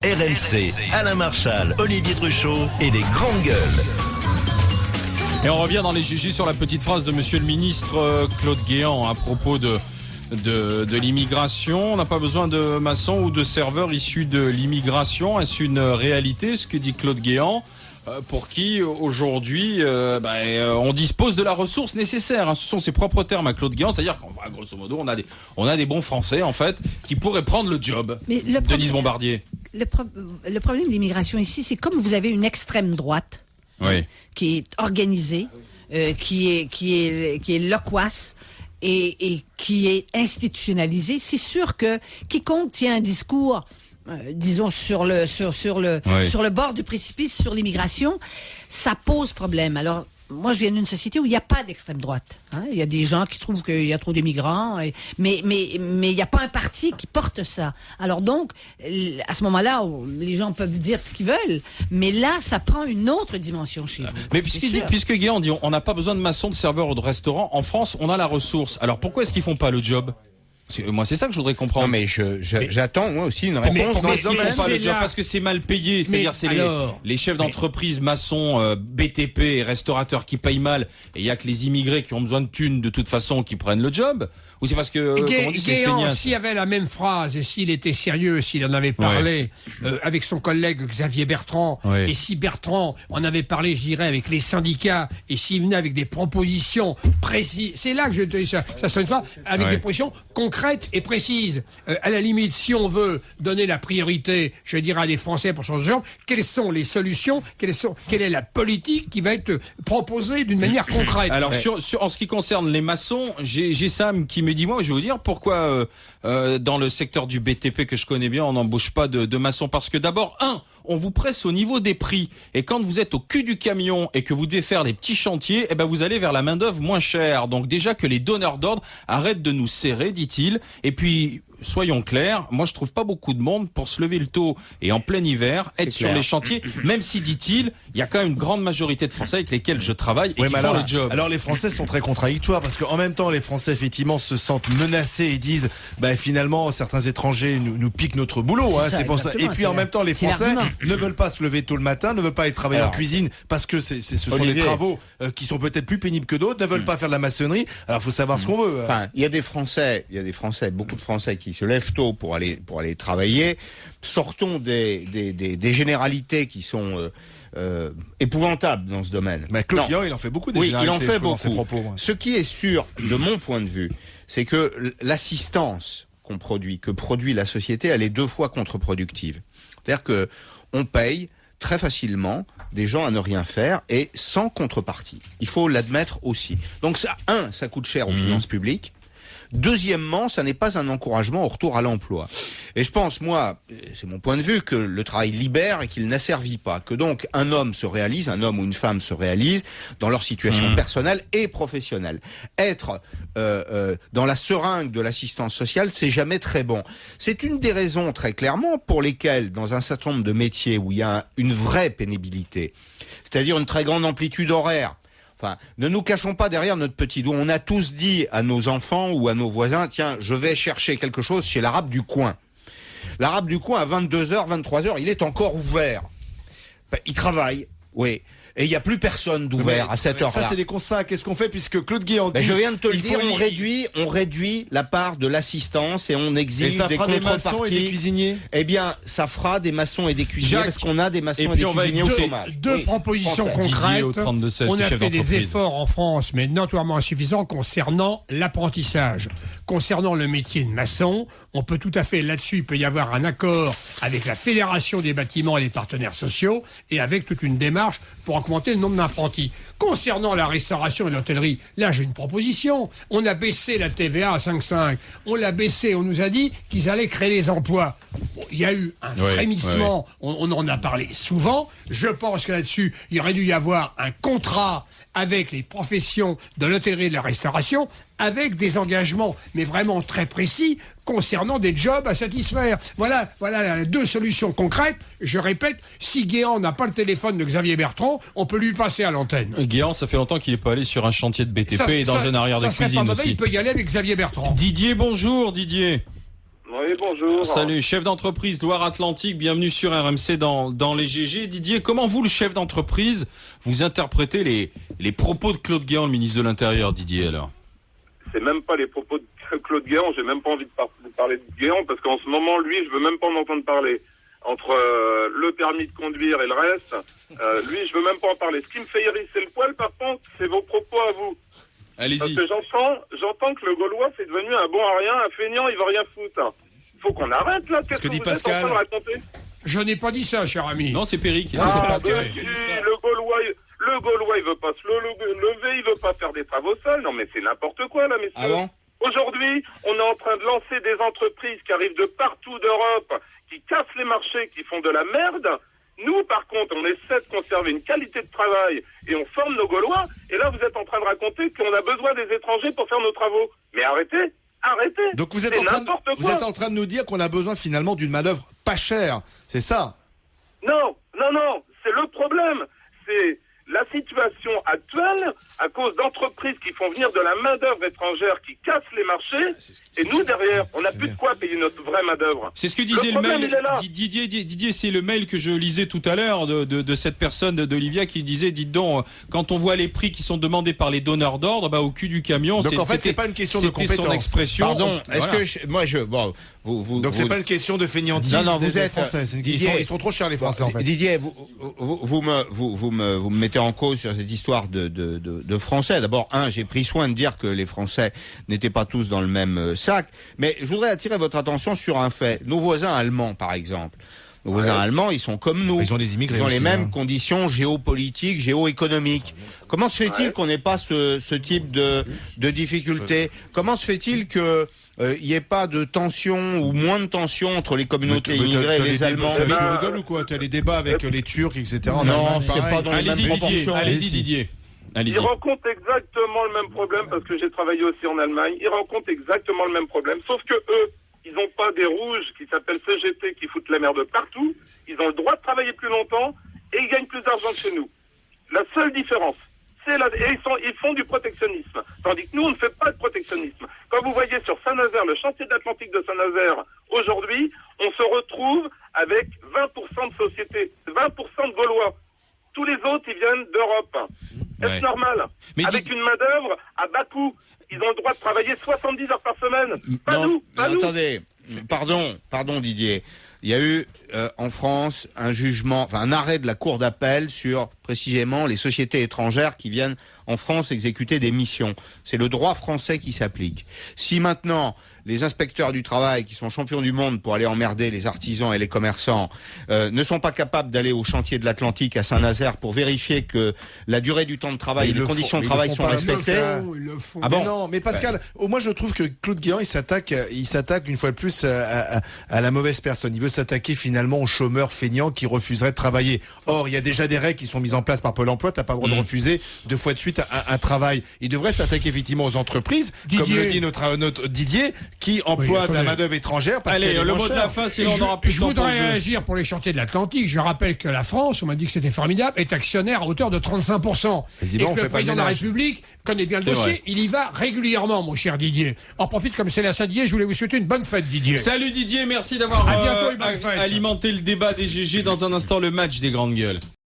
RMC, Alain Marchal, Olivier Truchot et les grandes gueules. Et on revient dans les GG sur la petite phrase de monsieur le ministre Claude Guéant à propos de l'immigration. On n'a pas besoin de maçons ou de serveurs issus de l'immigration. Est-ce une réalité, ce que dit Claude Guéant, pour qui aujourd'hui on dispose de la ressource nécessaire, hein. Ce sont ses propres termes à Claude Guéant, c'est-à-dire qu'en grosso modo on a des bons Français en fait qui pourraient prendre le job. Mais Denise Bombardier. Le problème de l'immigration ici, c'est comme vous avez une extrême droite qui est organisée, qui est loquace et qui est institutionnalisée. C'est sûr que quiconque tient un discours disons sur le bord du précipice sur l'immigration, ça pose problème. Alors moi je viens d'une société où il n'y a pas d'extrême droite, hein. Il y a des gens qui trouvent qu'il y a trop d'immigrants, mais il n'y a pas un parti qui porte ça. Alors donc à ce moment-là les gens peuvent dire ce qu'ils veulent, mais là ça prend une autre dimension chez vous. Mais puisque Guéant dit on n'a pas besoin de maçons, de serveurs ou de restaurants, en France on a la ressource. Alors pourquoi est-ce qu'ils font pas le job? Moi, c'est ça que je voudrais comprendre. Non, mais j'attends, moi aussi, une réponse dans ce domaine. Pas le job parce que c'est mal payé. C'est-à-dire, c'est les chefs d'entreprise, maçons, BTP et restaurateurs qui payent mal. Et il y a que les immigrés qui ont besoin de thunes, de toute façon, qui prennent le job. Ou c'est parce que, comme on dit, c'est Guéant, s'il avait la même phrase, et s'il était sérieux, s'il en avait parlé, avec son collègue Xavier Bertrand, et si Bertrand en avait parlé, je dirais, avec les syndicats, et s'il venait avec des propositions précises, c'est là que je te dis ça sonne pas, avec des propositions concrètes et précises. À la limite, si on veut donner la priorité, je dirais, à des Français pour ce genre, quelles sont les solutions, quelle est la politique qui va être proposée d'une manière concrète? Alors, en ce qui concerne les maçons, j'ai Sam qui me dit, moi, je vais vous dire pourquoi dans le secteur du BTP que je connais bien, on n'embauche pas de maçons. Parce que d'abord, on vous presse au niveau des prix. Et quand vous êtes au cul du camion et que vous devez faire des petits chantiers, vous allez vers la main-d'œuvre moins chère. Donc déjà que les donneurs d'ordre arrêtent de nous serrer, dit-il. Et puis, soyons clairs, moi je trouve pas beaucoup de monde pour se lever le tôt et en plein hiver être sur les chantiers, même si, dit-il, il y a quand même une grande majorité de Français avec lesquels je travaille et qui font le job. Alors les Français sont très contradictoires parce qu'en même temps les Français effectivement se sentent menacés et disent finalement certains étrangers nous piquent notre boulot, c'est pour ça. Et puis en même temps les Français ne veulent pas se lever tôt le matin, ne veulent pas aller travailler en cuisine parce que ce sont des travaux qui sont peut-être plus pénibles que d'autres, ne veulent pas faire de la maçonnerie. Alors faut savoir ce qu'on veut. Enfin, il y a des Français, beaucoup de Français qui se lèvent tôt pour aller travailler. Sortons des généralités qui sont épouvantables dans ce domaine. Mais Claude Guéant, il en fait beaucoup des généralités. Oui, il en fait beaucoup. Ses propos, Ce qui est sûr, de mon point de vue, c'est que l'assistance que produit la société, elle est 2 fois contre-productive. C'est-à-dire que on paye très facilement des gens à ne rien faire et sans contrepartie. Il faut l'admettre aussi. Donc ça coûte cher aux finances publiques. Deuxièmement, ça n'est pas un encouragement au retour à l'emploi. Et je pense, moi, c'est mon point de vue, que le travail libère et qu'il n'asservit pas. Que donc un homme ou une femme se réalise dans leur situation personnelle et professionnelle. Être dans la seringue de l'assistance sociale, c'est jamais très bon. C'est une des raisons, très clairement, pour lesquelles, dans un certain nombre de métiers où il y a une vraie pénibilité, c'est-à-dire une très grande amplitude horaire, enfin, ne nous cachons pas derrière notre petit doigt. On a tous dit à nos enfants ou à nos voisins, tiens, je vais chercher quelque chose chez l'arabe du coin. L'arabe du coin, à 22h, 23h, il est encore ouvert. Il travaille, oui. Et il n'y a plus personne d'ouvert à cette heure-là. Ça, c'est des constats. Qu'est-ce qu'on fait puisque Claude Guéant dit... je viens de te le dire, on réduit la part de l'assistance et on exige des contreparties. Et ça fera des maçons et des cuisiniers? Ça fera des maçons et des cuisiniers parce qu'on a des maçons et des cuisiniers au chômage. Deux propositions concrètes. On a fait des efforts en France, mais notoirement insuffisants concernant l'apprentissage. Concernant le métier de maçon, on peut tout à fait, là-dessus, il peut y avoir un accord avec la Fédération des bâtiments et les partenaires sociaux et avec toute une démarche pour augmenter le nombre d'apprentis. Concernant la restauration et l'hôtellerie, là j'ai une proposition. On a baissé la TVA à 5,5. On l'a baissé, on nous a dit qu'ils allaient créer des emplois. Bon, il y a eu un frémissement, on en a parlé souvent. Je pense que là-dessus, il aurait dû y avoir un contrat avec les professions de l'hôtellerie et de la restauration, avec des engagements, mais vraiment très précis, concernant des jobs à satisfaire. Voilà 2 solutions concrètes. Je répète, si Guéant n'a pas le téléphone de Xavier Bertrand, on peut lui passer à l'antenne. Guéant, ça fait longtemps qu'il n'est pas allé sur un chantier de BTP et dans un arrière de cuisine aussi. Il peut y aller avec Xavier Bertrand. Didier, bonjour Didier. Oui, bonjour. Salut, chef d'entreprise Loire-Atlantique, bienvenue sur RMC dans les GG. Didier, comment vous, le chef d'entreprise, vous interprétez les propos de Claude Guéant, le ministre de l'Intérieur, Didier, alors? C'est même pas les propos de Claude Guéant, j'ai même pas envie de parler de Guéant, parce qu'en ce moment, lui, je veux même pas en entendre parler. Entre le permis de conduire et le reste, lui, je veux même pas en parler. Ce qui me fait hérisser le poil, par contre, c'est vos propos à vous. Allez-y. Parce que j'entends que le Gaulois, c'est devenu un bon à rien, un feignant, il veut rien foutre. Faut qu'on arrête, là. Qu'est-ce que vous êtes en train de raconter? Je n'ai pas dit ça, cher ami. Non, c'est Perry qui le Gaulois, il veut pas se lever, il veut pas faire des travaux seuls. Non, mais c'est n'importe quoi, là, messieurs. Ah bon? Aujourd'hui, on est en train de lancer des entreprises qui arrivent de partout d'Europe, qui cassent les marchés, qui font de la merde. Nous, par contre, on essaie de conserver une qualité de travail et on forme nos Gaulois. Et là, vous êtes en train de raconter qu'on a besoin des étrangers pour faire nos travaux. Mais arrêtez. Donc vous êtes en train de nous dire qu'on a besoin finalement d'une main-d'œuvre pas chère. C'est ça? Non. C'est le problème. C'est la situation actuelle à cause d'entreprises qui font venir de la main-d'œuvre étrangère qui cassent les marchés. Et nous, derrière, on n'a plus de quoi payer notre vraie main-d'œuvre. C'est ce que disait le mail. Didier, c'est le mail que je lisais tout à l'heure de cette personne d'Olivia qui disait, dites donc, quand on voit les prix qui sont demandés par les donneurs d'ordre, au cul du camion. Donc en fait, c'est pas une question de compétence. Son expression. Pardon, donc c'est pas une question de fainéantise. Non, vous êtes Français. Ils sont trop chers les Français en fait. Didier, vous me mettez en cause sur cette histoire de Français. D'abord, j'ai pris soin de dire que les Français n'étaient pas tous dans le même sac. Mais je voudrais attirer votre attention sur un fait. Nos voisins allemands, par exemple. Nos voisins allemands, ils sont comme nous. Ils ont des immigrés. Ils ont aussi, les mêmes conditions géopolitiques, géoéconomiques. Comment se fait-il qu'on n'ait pas ce type de difficultés? Comment se fait-il que il n'y ait pas de tension ou moins de tension entre les communautés immigrées et les Allemands? Tu rigoles ou quoi? Tu as les débats avec les Turcs, etc. Non, c'est pas dans les mêmes proportions. Allez-y, Didier. Ils rencontrent exactement le même problème parce que j'ai travaillé aussi en Allemagne. Ils rencontrent exactement le même problème, sauf que eux, ils n'ont pas des rouges qui s'appellent CGT qui foutent la merde partout. Ils ont le droit de travailler plus longtemps et ils gagnent plus d'argent que chez nous. La seule différence, et ils font du protectionnisme. Tandis que nous, on ne fait pas de protectionnisme. Quand vous voyez sur Saint-Nazaire, le chantier d'Atlantique de Saint-Nazaire, aujourd'hui, on se retrouve avec 20% de sociétés, 20% de Gaulois. Tous les autres, ils viennent d'Europe. Est-ce normal? Avec une main-d'œuvre à bas coût. Ils ont le droit de travailler 70 heures par semaine. Attendez. Pardon Didier. Il y a eu en France un arrêt de la Cour d'appel sur précisément les sociétés étrangères qui viennent en France exécuter des missions. C'est le droit français qui s'applique. Si maintenant les inspecteurs du travail, qui sont champions du monde pour aller emmerder les artisans et les commerçants, ne sont pas capables d'aller au chantier de l'Atlantique à Saint-Nazaire pour vérifier que la durée du temps de travail et les conditions de travail sont respectées. Ils le font. Ah bon? Non, mais Pascal, moi je trouve que Claude Guéant, il s'attaque une fois de plus à la mauvaise personne. Il veut s'attaquer finalement aux chômeurs feignants qui refuseraient de travailler. Or, il y a déjà des règles qui sont mises en place par Pôle emploi. T'as pas le droit de refuser 2 fois de suite un travail. Il devrait s'attaquer effectivement aux entreprises, comme le dit notre Didier, qui emploie de la main-d'œuvre étrangère. Allez, le mot de la fin, sinon on n'aura plus de temps. Je voudrais réagir pour les chantiers de l'Atlantique. Je rappelle que la France, on m'a dit que c'était formidable, est actionnaire à hauteur de 35%. Et que le président de la République connaît bien le dossier. Il y va régulièrement, mon cher Didier. En profite, comme c'est la Saint-Didier, je voulais vous souhaiter une bonne fête, Didier. Salut Didier, merci d'avoir alimenté le débat des GG. Dans un instant, le match des grandes gueules.